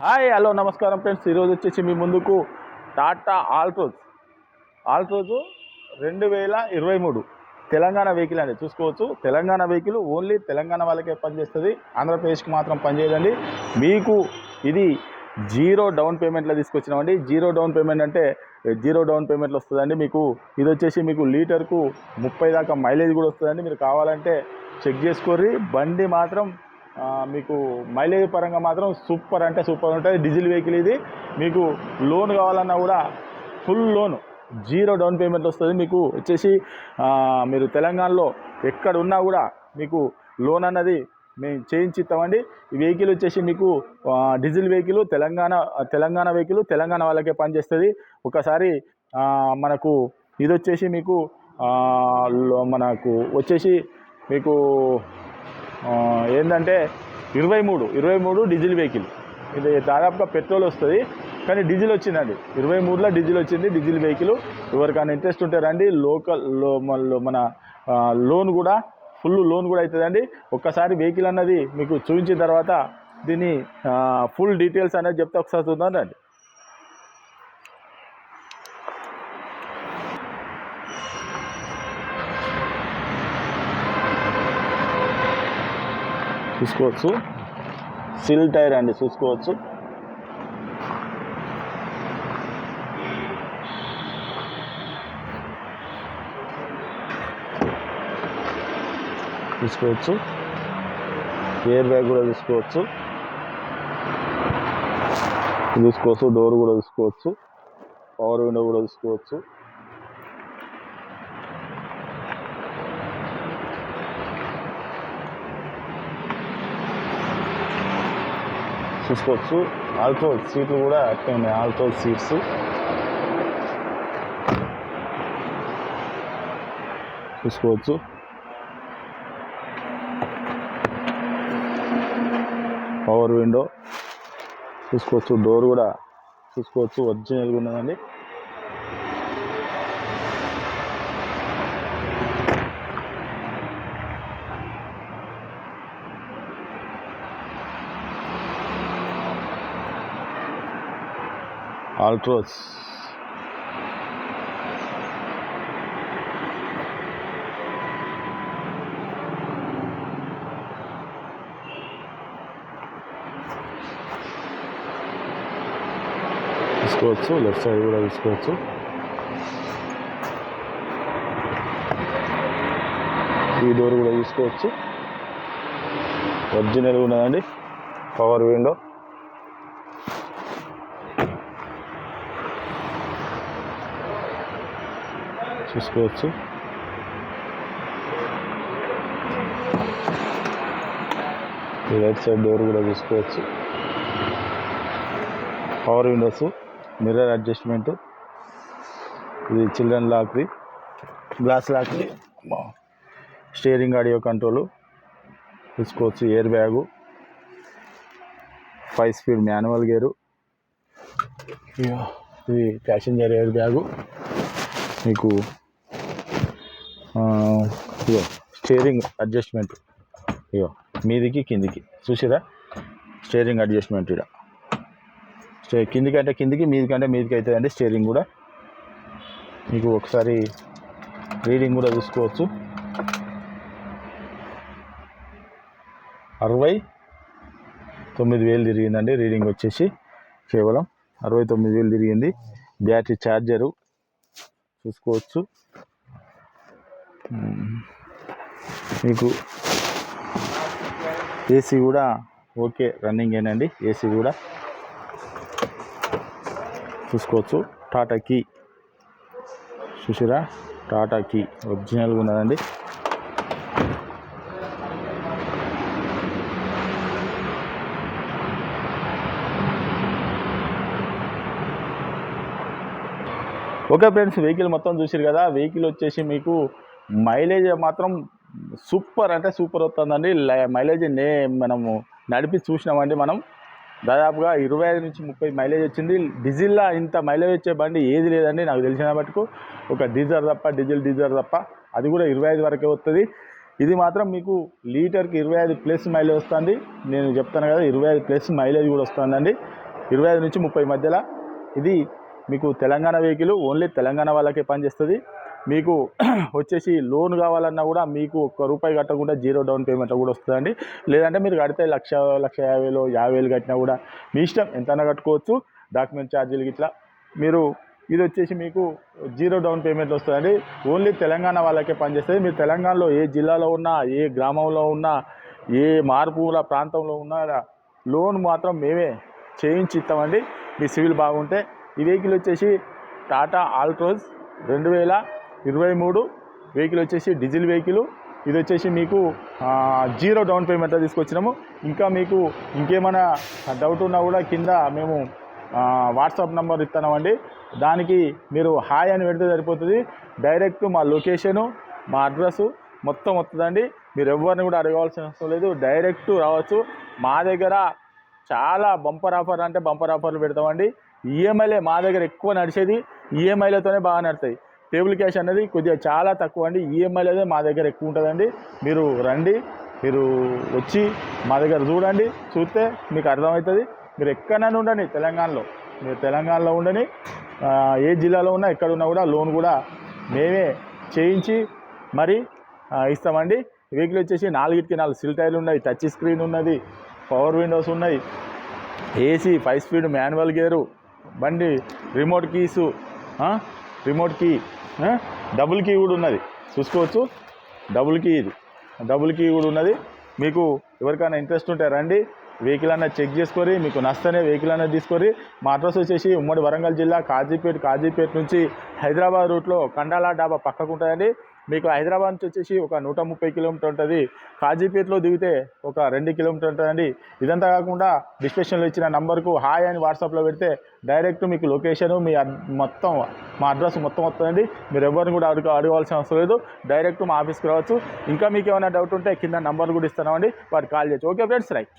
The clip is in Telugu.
హాయ్ హలో నమస్కారం ఫ్రెండ్స్. ఈరోజు వచ్చేసి మీ ముందుకు టాటా ఆల్ట్రోజ్ 2023 తెలంగాణ వెహికల్ అండి. చూసుకోవచ్చు, తెలంగాణ వెహికల్ ఓన్లీ తెలంగాణ వాళ్ళకే పనిచేస్తుంది, ఆంధ్రప్రదేశ్కి మాత్రం పనిచేయదండి. మీకు ఇది జీరో డౌన్ పేమెంట్లో తీసుకొచ్చినామండి. జీరో డౌన్ పేమెంట్ అంటే జీరో డౌన్ పేమెంట్లో వస్తుందండి. మీకు ఇది వచ్చేసి మీకు లీటర్కు 30 దాకా మైలేజ్ కూడా వస్తుందండి. మీరు కావాలంటే చెక్ చేసుకోర్రి. బండి మాత్రం మీకు మైలేజ్ పరంగా మాత్రం సూపర్ అంటే సూపర్ ఉంటుంది. డీజిల్ వెహికల్ ఇది. మీకు లోన్ కావాలన్నా కూడా full loan zero down payment వస్తుంది. మీకు వచ్చేసి మీరు తెలంగాణలో ఎక్కడ ఉన్నా కూడా మీకు లోన్ అన్నది మేము చేయించి ఇస్తామండి. ఈ వెహికల్ వచ్చేసి మీకు diesel vehicle, Telangana vehicle, Telangana వాళ్ళకే పనిచేస్తుంది. ఒకసారి మనకు ఇది వచ్చేసి మీకు మనకు వచ్చేసి మీకు ఏంటంటే 23 డీజిల్ వెహికల్. ఇది దాదాపుగా పెట్రోల్ వస్తుంది కానీ డీజిల్ వచ్చిందండి. 23లో డీజిల్ వచ్చింది. డీజిల్ వెహికల్ ఎవరికైనా ఇంట్రెస్ట్ ఉంటే రండి. మన లోన్ కూడా ఫుల్ లోన్ కూడా అవుతుందండి. ఒక్కసారి వెహికల్ అన్నది మీకు చూపించిన తర్వాత దీని ఫుల్ డీటెయిల్స్ అనేది చెప్తే ఒకసారి చూద్దాం రండి. చూసుకోవచ్చు, సిల్ టైర్ అండి. చూసుకోవచ్చు, ఎయిర్ బ్యాగ్ కూడా చూసుకోవచ్చు, డోర్ కూడా చూసుకోవచ్చు, పవర్ విండో కూడా చూసుకోవచ్చు. ఆల్టో సీట్లు కూడా అట్లే ఉన్నాయి. ఆల్టో సీట్స్ చూసుకోవచ్చు. పవర్ విండో చూసుకోవచ్చు, డోర్ కూడా చూసుకోవచ్చు, ఒరిజినల్గా ఉన్నదండి. ఆల్ట్రోజ్ చూసుకోవచ్చు, లెఫ్ట్ సైడ్ కూడా చూసుకోవచ్చు. ఈ డోర్ కూడా చూసుకోవచ్చు, ఒరిజినల్ ఉన్నదండి. పవర్ విండో చూసుకోవచ్చు. ఈ రైట్ సైడ్ డోర్ కూడా చూసుకోవచ్చు. పవర్ విండోస్, మిర్రర్ అడ్జస్ట్మెంట్, ఇది చిల్డ్రన్ లాక్ది, గ్లాస్ లాక్ది, స్టీరింగ్ ఆడియో కంట్రోలు చూసుకోవచ్చు. Air bag, 5 speed manual gear, ఇది ప్యాసింజర్ ఎయిర్ బ్యాగు. మీకు స్టీరింగ్ అడ్జస్ట్మెంట్, మీదికి కిందికి చూసిరా, స్టీరింగ్ అడ్జస్ట్మెంట్. ఇక్కడ కిందికి అంటే కిందికి, మీదికి అంటే మీదికి అవుతుందండి స్టీరింగ్ కూడా. మీకు ఒకసారి రీడింగ్ కూడా చూసుకోవచ్చు. 69,000 తిరిగిందండి. రీడింగ్ వచ్చేసి కేవలం 69,000 తిరిగింది. బ్యాటరీ ఛార్జరు చూసుకోవచ్చు. మీకు ఏసీ కూడా ఓకే రన్నింగ్ ఏనండి. ఏసీ కూడా చూసుకోవచ్చు. టాటా కీ చూసిరా, టాటా కీ ఒరిజినల్గా ఉన్నదండి. ఓకే ఫ్రెండ్స్, వెహికల్ మొత్తం చూసారు కదా. వెహికల్ వచ్చేసి మీకు మైలేజ్ మాత్రం సూపర్ అంటే సూపర్ వస్తుందండి. మైలేజ్ మనము నడిపి చూసినామండి. మనం దాదాపుగా 25 నుంచి 30 మైలేజ్ వచ్చింది. డీజిల్లో ఇంత మైలేజ్ వచ్చే బండి ఏది లేదండి నాకు తెలిసిన మటుకు. ఒక డీజిల్ తప్ప, అది కూడా 25 వరకే వస్తుంది. ఇది మాత్రం మీకు లీటర్కి 25+ మైలేజ్ వస్తుంది. నేను చెప్తాను కదా, 25+ మైలేజ్ కూడా వస్తుందండి. 25 నుంచి 30 మధ్యలో. ఇది మీకు తెలంగాణ వెహికల్, ఓన్లీ తెలంగాణ వాళ్ళకే పనిచేస్తుంది. మీకు వచ్చేసి లోన్ కావాలన్నా కూడా మీకు ₹1 కట్టకుండా 0 డౌన్ పేమెంట్లో కూడా వస్తుందండి. లేదంటే మీరు కడితే 1,50,000 50,000 కట్టినా కూడా మీ ఇష్టం, ఎంతైనా కట్టుకోవచ్చు. డాక్యుమెంట్ ఛార్జీలు ఇట్లా మీరు ఇది వచ్చేసి మీకు 0 డౌన్ పేమెంట్లో వస్తుందండి. ఓన్లీ తెలంగాణ వాళ్ళకే పనిచేస్తుంది. మీరు తెలంగాణలో ఏ జిల్లాలో ఉన్నా, ఏ గ్రామంలో ఉన్నా, ఏ మార్పుల ప్రాంతంలో ఉన్నా లోన్ మాత్రం మేమే చేయించి ఇస్తామండి, మీ సివిల్ బాగుంటే. ఈ వెహికల్ వచ్చేసి టాటా ఆల్ట్రోజ్ 2023 వెహికల్ వచ్చేసి డీజిల్ వెహికల్. ఇది వచ్చేసి మీకు 0 డౌన్ పేమెంట్లో తీసుకొచ్చినాము. ఇంకా మీకు ఇంకేమైనా డౌట్ ఉన్నా కూడా కింద మేము వాట్సాప్ నెంబర్ ఇస్తున్నామండి. దానికి మీరు హాయ్ అని పెడితే సరిపోతుంది. డైరెక్ట్ మా లొకేషను, మా అడ్రస్సు మొత్తం వస్తుందండి. మీరు ఎవరిని కూడా అడగవలసిన అవసరం లేదు, డైరెక్ట్ రావచ్చు. మా దగ్గర చాలా బంపర్ ఆఫర్ అంటే బంపర్ ఆఫర్లు పెడతామండి. ఈఎంఐలే మా దగ్గర ఎక్కువ నడిచేది, ఈఎంఐలతోనే బాగా నడుస్తాయి. టేబుల్ క్యాష్ అనేది కొద్దిగా చాలా తక్కువ అండి. ఈఎంఐలు అయితే మా దగ్గర ఎక్కువ ఉంటుందండి. మీరు రండి, మీరు వచ్చి మా దగ్గర చూడండి, చూస్తే మీకు అర్థమవుతుంది. మీరు ఎక్కడైనా ఉండండి తెలంగాణలో, మీరు తెలంగాణలో ఉండని, ఏ జిల్లాలో ఉన్నా ఎక్కడున్నా కూడా లోన్ కూడా మేమే చేయించి మరి ఇస్తామండి. వెహికల్ వచ్చేసి 4కి 4 సిల్ టైర్లు ఉన్నాయి, టచ్ స్క్రీన్ ఉన్నది, పవర్ విండోస్ ఉన్నాయి, ఏసీ, 5 స్పీడ్ మాన్యువల్ గేరు, బండి remote keys, remote key, double key కూడా ఉన్నది, చూసుకోవచ్చు. డబుల్ కీ కూడా ఉన్నది. మీకు ఎవరికైనా ఇంట్రెస్ట్ ఉంటే రండి, వెహికల్ అన్న చెక్ చేసుకొని మీకు నచ్చనే వెహికల్ అన్నది తీసుకొని. మా అడ్రస్ వచ్చేసి ఉమ్మడి వరంగల్ జిల్లా కాజీపేట నుంచి హైదరాబాద్ రూట్లో కండాలా డాబా పక్కకు ఉంటుందండి. మీకు హైదరాబాద్ నుంచి వచ్చేసి ఒక 130 కిలోమీటర్ ఉంటుంది. కాజీపేటలో దిగితే ఒక 2 కిలోమీటర్ ఉంటుందండి. ఇదంతా కాకుండా డిస్క్రిప్షన్లో ఇచ్చిన నంబర్కు హాయ్ అని వాట్సాప్లో పెడితే డైరెక్ట్ మీకు లొకేషను, మీ మొత్తం మా అడ్రస్ మొత్తం వస్తుందండి. మీరు ఎవరిని కూడా అడగవలసిన అవసరం లేదు, డైరెక్ట్ మా ఆఫీస్కి రావచ్చు. ఇంకా మీకు ఏమైనా డౌట్ ఉంటే కింద నంబర్ కూడా ఇస్తున్నామండి, వాటికి కాల్ చేయొచ్చు. Okay friends, right.